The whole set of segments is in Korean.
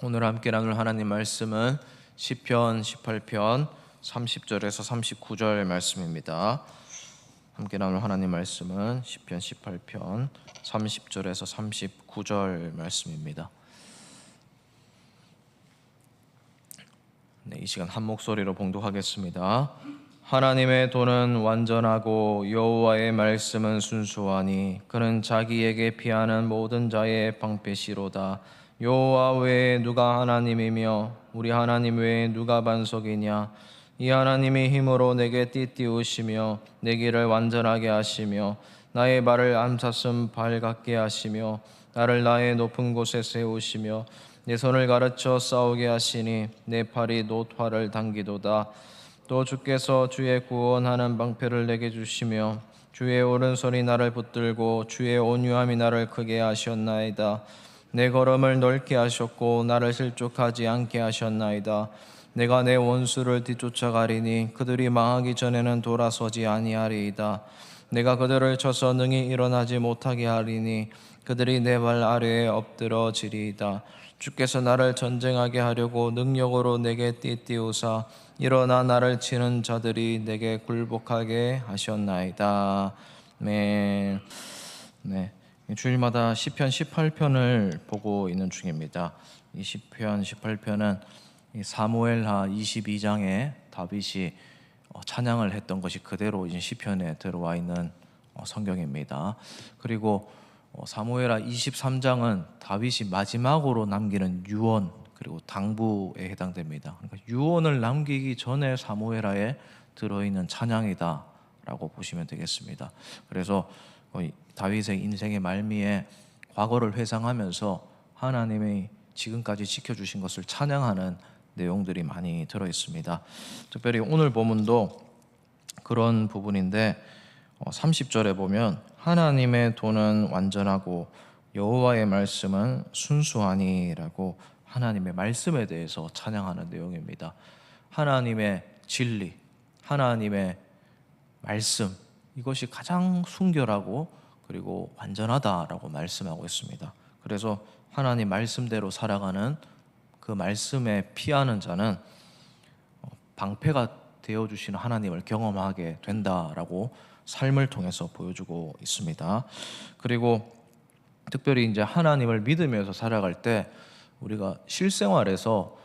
오늘 함께 나눌 하나님 말씀은 시편 18편 30절에서 39절 말씀입니다. 함께 나눌 하나님 말씀은 시편 18편 30절에서 39절 말씀입니다. 이 시간 한 목소리로 봉독하겠습니다. 하나님의 도는 완전하고 여호와의 말씀은 순수하니 그는 자기에게 피하는 모든 자의 방패시로다. 여호와 외에 누가 하나님이며 우리 하나님 외에 누가 반석이냐. 이 하나님이 힘으로 내게 띠띠우시며 내 길을 완전하게 하시며 나의 발을 암사슴 발 같게 하시며 나를 나의 높은 곳에 세우시며 내 손을 가르쳐 싸우게 하시니 내 팔이 놋활을 당기도다. 또 주께서 주의 구원하는 방패를 내게 주시며 주의 오른손이 나를 붙들고 주의 온유함이 나를 크게 하셨나이다. 내 걸음을 넓게 하셨고 나를 실족하지 않게 하셨나이다. 내가 내 원수를 뒤쫓아가리니 그들이 망하기 전에는 돌아서지 아니하리이다. 내가 그들을 쳐서 능히 일어나지 못하게 하리니 그들이 내 발 아래에 엎드러지리이다. 주께서 나를 전쟁하게 하려고 능력으로 내게 띠띠우사 일어나 나를 치는 자들이 내게 굴복하게 하셨나이다. 네. 주일마다 시편 18편을 보고 있는 중입니다. 이 시편 18편은 사무엘하 22장에 다윗이 찬양을 했던 것이 그대로 이제 시편에 들어와 있는 성경입니다. 그리고 사무엘하 23장은 다윗이 마지막으로 남기는 유언 그리고 당부에 해당됩니다. 그러니까 유언을 남기기 전에 사무엘하에 들어있는 찬양이다라고 보시면 되겠습니다. 그래서 다윗의 인생의 말미에 과거를 회상하면서 하나님이 지금까지 지켜주신 것을 찬양하는 내용들이 많이 들어있습니다. 특별히 오늘 본문도 그런 부분인데 30절에 보면 하나님의 도는 완전하고 여호와의 말씀은 순수하니라고 하나님의 말씀에 대해서 찬양하는 내용입니다. 하나님의 진리, 하나님의 말씀, 이것이 가장 순결하고 그리고 완전하다라고 말씀하고 있습니다. 그래서 하나님 말씀대로 살아가는 그 말씀에 피하는 자는 방패가 되어주시는 하나님을 경험하게 된다라고 삶을 통해서 보여주고 있습니다. 그리고 특별히 이제 하나님을 믿으면서 살아갈 때 우리가 실생활에서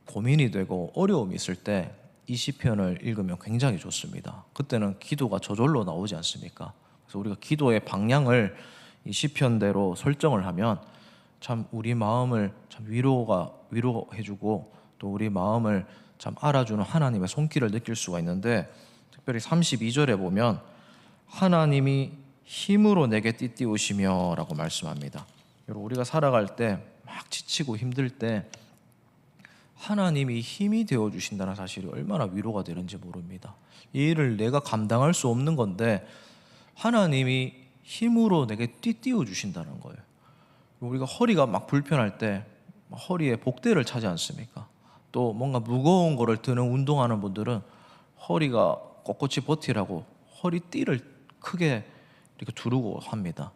고민이 되고 어려움이 있을 때 이 시편을 읽으면 굉장히 좋습니다. 그때는 기도가 저절로 나오지 않습니까? 그래서 우리가 기도의 방향을 이 시편대로 설정을 하면 참 우리 마음을 참 위로해주고 또 우리 마음을 참 알아주는 하나님의 손길을 느낄 수가 있는데, 특별히 32절에 보면 하나님이 힘으로 내게 띠띠우시며 라고 말씀합니다. 여러분, 우리가 살아갈 때 막 지치고 힘들 때 하나님이 힘이 되어주신다는 사실이 얼마나 위로가 되는지 모릅니다. 이 일을 내가 감당할 수 없는 건데 하나님이 힘으로 내게 띠띠워 주신다는 거예요. 우리가 허리가 막 불편할 때 허리에 복대를 차지 않습니까? 또 뭔가 무거운 거를 드는 운동하는 분들은 허리가 꼿꼿이 버티라고 허리띠를 크게 이렇게 두르고 합니다.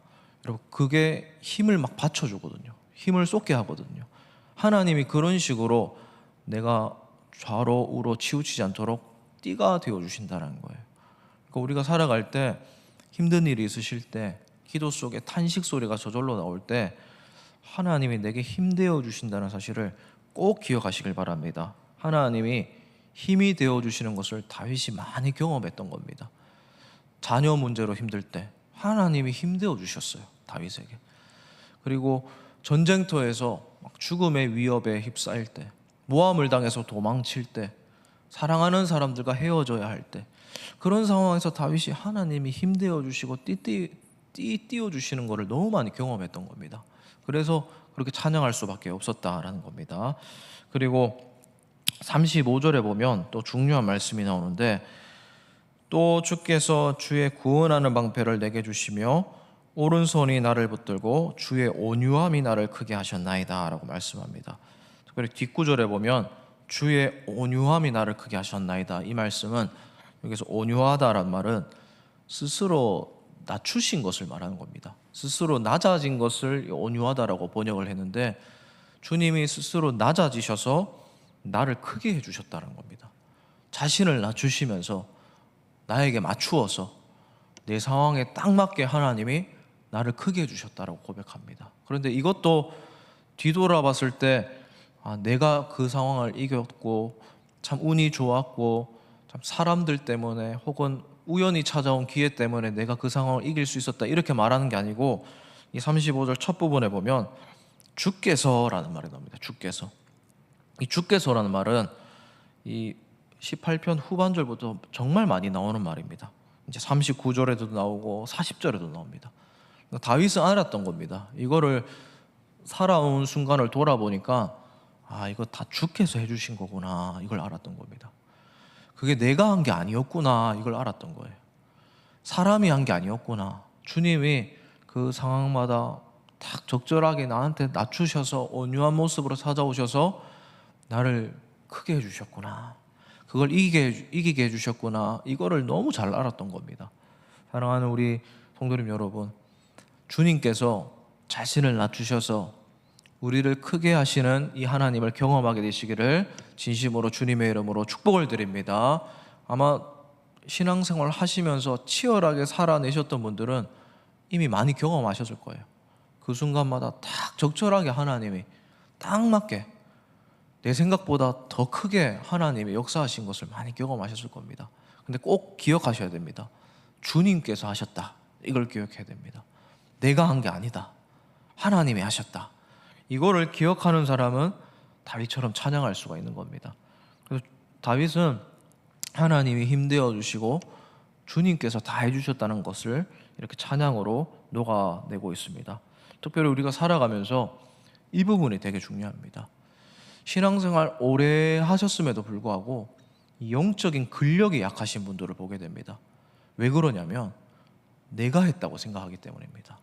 여러분, 그게 힘을 막 받쳐주거든요. 힘을 쏟게 하거든요. 하나님이 그런 식으로 내가 좌로 우로 치우치지 않도록 띠가 되어주신다는 거예요. 그러니까 우리가 살아갈 때 힘든 일이 있으실 때 기도 속에 탄식 소리가 저절로 나올 때 하나님이 내게 힘 되어주신다는 사실을 꼭 기억하시길 바랍니다. 하나님이 힘이 되어주시는 것을 다윗이 많이 경험했던 겁니다. 자녀 문제로 힘들 때 하나님이 힘 되어주셨어요, 다윗에게. 그리고 전쟁터에서 막 죽음의 위협에 휩싸일 때, 모함을 당해서 도망칠 때, 사랑하는 사람들과 헤어져야 할 때, 그런 상황에서 다윗이 하나님이 힘되어 주시고 띄워 주시는 것을 너무 많이 경험했던 겁니다. 그래서 그렇게 찬양할 수밖에 없었다라는 겁니다. 그리고 35절에 보면 또 중요한 말씀이 나오는데, 또 주께서 주의 구원하는 방패를 내게 주시며 오른손이 나를 붙들고 주의 온유함이 나를 크게 하셨나이다 라고 말씀합니다. 특별히 뒷구절에 보면 주의 온유함이 나를 크게 하셨나이다, 이 말씀은 여기서 온유하다란 말은 스스로 낮추신 것을 말하는 겁니다. 스스로 낮아진 것을 온유하다라고 번역을 했는데, 주님이 스스로 낮아지셔서 나를 크게 해주셨다는 겁니다. 자신을 낮추시면서 나에게 맞추어서 내 상황에 딱 맞게 하나님이 나를 크게 해주셨다라고 고백합니다. 그런데 이것도 뒤돌아봤을 때 내가 그 상황을 이겼고 참 운이 좋았고 참 사람들 때문에 혹은 우연히 찾아온 기회 때문에 내가 그 상황을 이길 수 있었다 이렇게 말하는 게 아니고, 이 35절 첫 부분에 보면 주께서라는 말이 나옵니다. 주께서. 이 주께서라는 말은 이 18편 후반절부터 정말 많이 나오는 말입니다. 이제 39절에도 나오고 40절에도 나옵니다. 그러니까 다윗은 알았던 겁니다. 이거를 살아온 순간을 돌아보니까 이거 다 주께서 해주신 거구나, 이걸 알았던 겁니다. 그게 내가 한 게 아니었구나, 이걸 알았던 거예요. 사람이 한 게 아니었구나. 주님이 그 상황마다 딱 적절하게 나한테 낮추셔서 온유한 모습으로 찾아오셔서 나를 크게 해주셨구나, 그걸 이기게 해주셨구나, 이거를 너무 잘 알았던 겁니다. 사랑하는 우리 성도님 여러분, 주님께서 자신을 낮추셔서 우리를 크게 하시는 이 하나님을 경험하게 되시기를 진심으로 주님의 이름으로 축복을 드립니다. 아마 신앙생활 하시면서 치열하게 살아내셨던 분들은 이미 많이 경험하셨을 거예요. 그 순간마다 딱 적절하게 하나님이 딱 맞게 내 생각보다 더 크게 하나님이 역사하신 것을 많이 경험하셨을 겁니다. 근데 꼭 기억하셔야 됩니다. 주님께서 하셨다, 이걸 기억해야 됩니다. 내가 한 게 아니다, 하나님이 하셨다. 이거를 기억하는 사람은 다윗처럼 찬양할 수가 있는 겁니다. 그래서 다윗은 하나님이 힘되어 주시고 주님께서 다 해주셨다는 것을 이렇게 찬양으로 녹아내고 있습니다. 특별히 우리가 살아가면서 이 부분이 되게 중요합니다. 신앙생활 오래 하셨음에도 불구하고 영적인 근력이 약하신 분들을 보게 됩니다. 왜 그러냐면 내가 했다고 생각하기 때문입니다.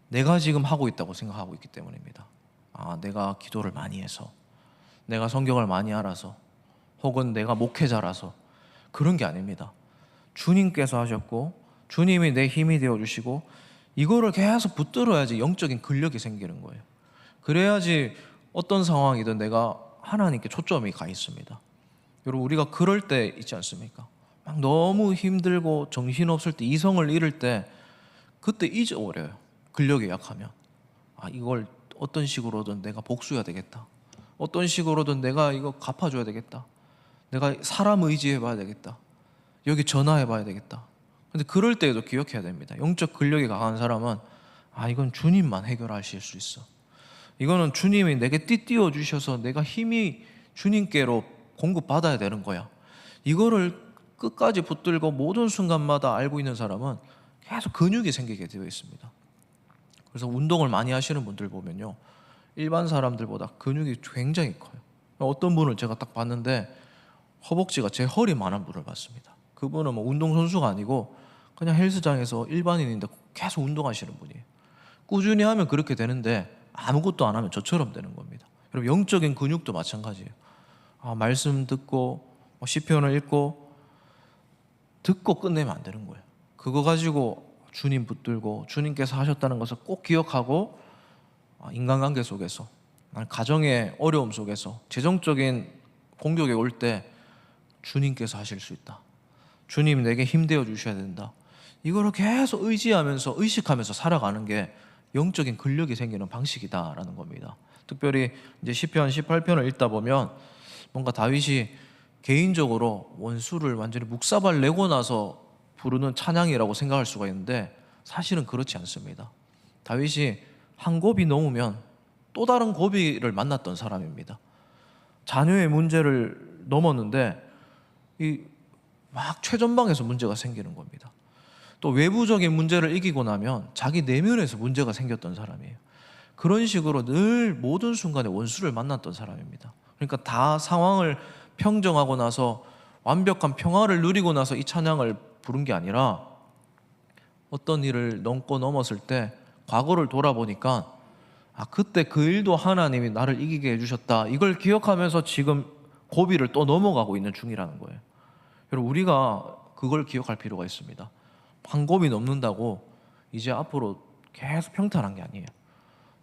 내가 지금 하고 있다고 생각하고 있기 때문입니다. 내가 기도를 많이 해서, 내가 성경을 많이 알아서, 혹은 내가 목회자라서, 그런 게 아닙니다. 주님께서 하셨고 주님이 내 힘이 되어주시고 이거를 계속 붙들어야지 영적인 근력이 생기는 거예요. 그래야지 어떤 상황이든 내가 하나님께 초점이 가 있습니다. 여러분, 우리가 그럴 때 있지 않습니까? 막 너무 힘들고 정신없을 때, 이성을 잃을 때, 그때 잊어버려요. 근력이 약하면. 이걸 어떤 식으로든 내가 복수해야 되겠다, 어떤 식으로든 내가 이거 갚아줘야 되겠다, 내가 사람 의지해 봐야 되겠다, 여기 전화해 봐야 되겠다. 근데 그럴 때에도 기억해야 됩니다. 영적 근력이 강한 사람은 이건 주님만 해결하실 수 있어, 이거는 주님이 내게 띠띠어 주셔서 내가 힘이 주님께로 공급받아야 되는 거야, 이거를 끝까지 붙들고 모든 순간마다 알고 있는 사람은 계속 근육이 생기게 되어 있습니다. 그래서 운동을 많이 하시는 분들 보면요, 일반 사람들보다 근육이 굉장히 커요. 어떤 분을 제가 딱 봤는데 허벅지가 제 허리만한 분을 봤습니다. 그분은 뭐 운동선수가 아니고 그냥 헬스장에서 일반인인데 계속 운동하시는 분이에요. 꾸준히 하면 그렇게 되는데 아무것도 안 하면 저처럼 되는 겁니다. 여러분, 영적인 근육도 마찬가지예요. 말씀 듣고 시편을 읽고 듣고 끝내면 안 되는 거예요. 그거 가지고 주님 붙들고 주님께서 하셨다는 것을 꼭 기억하고, 인간관계 속에서, 가정의 어려움 속에서, 재정적인 공격이 올 때 주님께서 하실 수 있다, 주님 내게 힘되어 주셔야 된다, 이거를 계속 의지하면서 의식하면서 살아가는 게 영적인 근력이 생기는 방식이다라는 겁니다. 특별히 이제 시편 18편을 읽다 보면 뭔가 다윗이 개인적으로 원수를 완전히 묵사발 내고 나서 부르는 찬양이라고 생각할 수가 있는데 사실은 그렇지 않습니다. 다윗이 한 고비 넘으면 또 다른 고비를 만났던 사람입니다. 자녀의 문제를 넘었는데 막 최전방에서 문제가 생기는 겁니다. 또 외부적인 문제를 이기고 나면 자기 내면에서 문제가 생겼던 사람이에요. 그런 식으로 늘 모든 순간에 원수를 만났던 사람입니다. 그러니까 다 상황을 평정하고 나서 완벽한 평화를 누리고 나서 이 찬양을 부른 게 아니라 어떤 일을 넘었을 때 과거를 돌아보니까 그때 그 일도 하나님이 나를 이기게 해주셨다, 이걸 기억하면서 지금 고비를 또 넘어가고 있는 중이라는 거예요. 여러분, 우리가 그걸 기억할 필요가 있습니다. 한 고비 넘는다고 이제 앞으로 계속 평탄한 게 아니에요.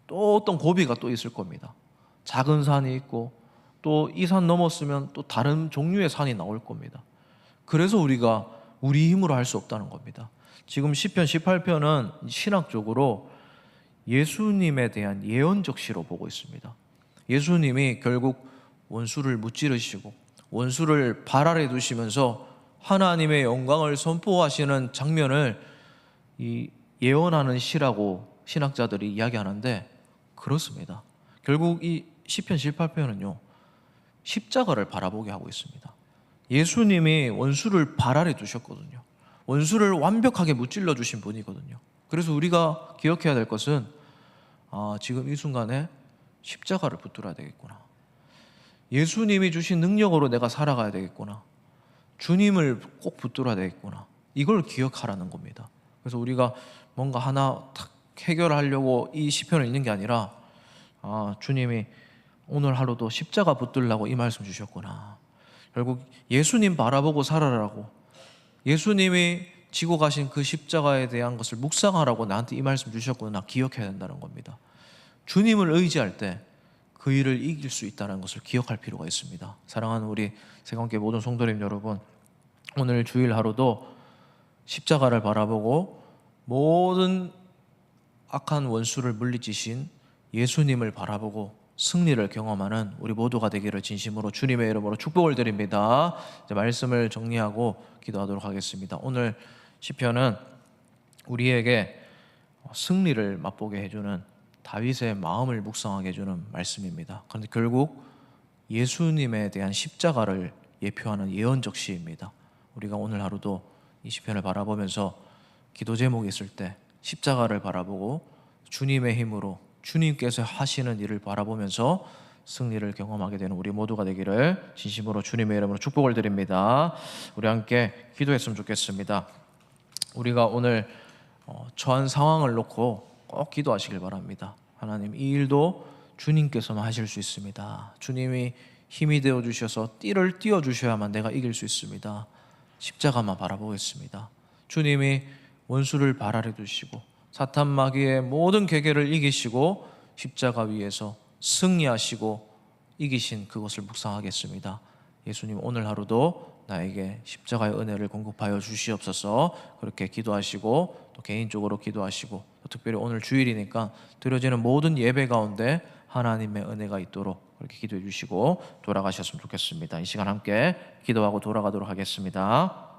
또 어떤 고비가 또 있을 겁니다. 작은 산이 있고 또 이 산 넘었으면 또 다른 종류의 산이 나올 겁니다. 그래서 우리가 우리 힘으로 할 수 없다는 겁니다. 지금 시편 18편은 신학적으로 예수님에 대한 예언적 시로 보고 있습니다. 예수님이 결국 원수를 무찌르시고 원수를 발 아래 두시면서 하나님의 영광을 선포하시는 장면을 예언하는 시라고 신학자들이 이야기하는데 그렇습니다. 결국 이 시편 18편은요 십자가를 바라보게 하고 있습니다. 예수님이 원수를 발 아래 두셨거든요. 원수를 완벽하게 무찔러 주신 분이거든요. 그래서 우리가 기억해야 될 것은 지금 이 순간에 십자가를 붙들어야 되겠구나. 예수님이 주신 능력으로 내가 살아가야 되겠구나. 주님을 꼭 붙들어야 되겠구나. 이걸 기억하라는 겁니다. 그래서 우리가 뭔가 하나 탁 해결하려고 이 시편을 읽는 게 아니라 주님이 오늘 하루도 십자가 붙들라고 이 말씀 주셨구나. 결국 예수님 바라보고 살아라고, 예수님이 지고 가신 그 십자가에 대한 것을 묵상하라고 나한테 이 말씀 주셨구나 기억해야 된다는 겁니다. 주님을 의지할 때 그 일을 이길 수 있다는 것을 기억할 필요가 있습니다. 사랑하는 우리 새감교회 모든 성도님 여러분, 오늘 주일 하루도 십자가를 바라보고 모든 악한 원수를 물리치신 예수님을 바라보고 승리를 경험하는 우리 모두가 되기를 진심으로 주님의 이름으로 축복을 드립니다. 이제 말씀을 정리하고 기도하도록 하겠습니다. 오늘 시편은 우리에게 승리를 맛보게 해주는 다윗의 마음을 묵상하게 해주는 말씀입니다. 그런데 결국 예수님에 대한 십자가를 예표하는 예언적 시입니다. 우리가 오늘 하루도 이 시편을 바라보면서 기도 제목이 있을 때 십자가를 바라보고 주님의 힘으로 주님께서 하시는 일을 바라보면서 승리를 경험하게 되는 우리 모두가 되기를 진심으로 주님의 이름으로 축복을 드립니다. 우리 함께 기도했으면 좋겠습니다. 우리가 오늘 처한 상황을 놓고 꼭 기도하시길 바랍니다. 하나님, 이 일도 주님께서만 하실 수 있습니다. 주님이 힘이 되어 주셔서 띠를 띄워 주셔야만 내가 이길 수 있습니다. 십자가만 바라보겠습니다. 주님이 원수를 발 아래 두시고 사탄 마귀의 모든 계계를 이기시고 십자가 위에서 승리하시고 이기신 그것을 묵상하겠습니다. 예수님, 오늘 하루도 나에게 십자가의 은혜를 공급하여 주시옵소서. 그렇게 기도하시고 또 개인적으로 기도하시고 또 특별히 오늘 주일이니까 드려지는 모든 예배 가운데 하나님의 은혜가 있도록 그렇게 기도해 주시고 돌아가셨으면 좋겠습니다. 이 시간 함께 기도하고 돌아가도록 하겠습니다.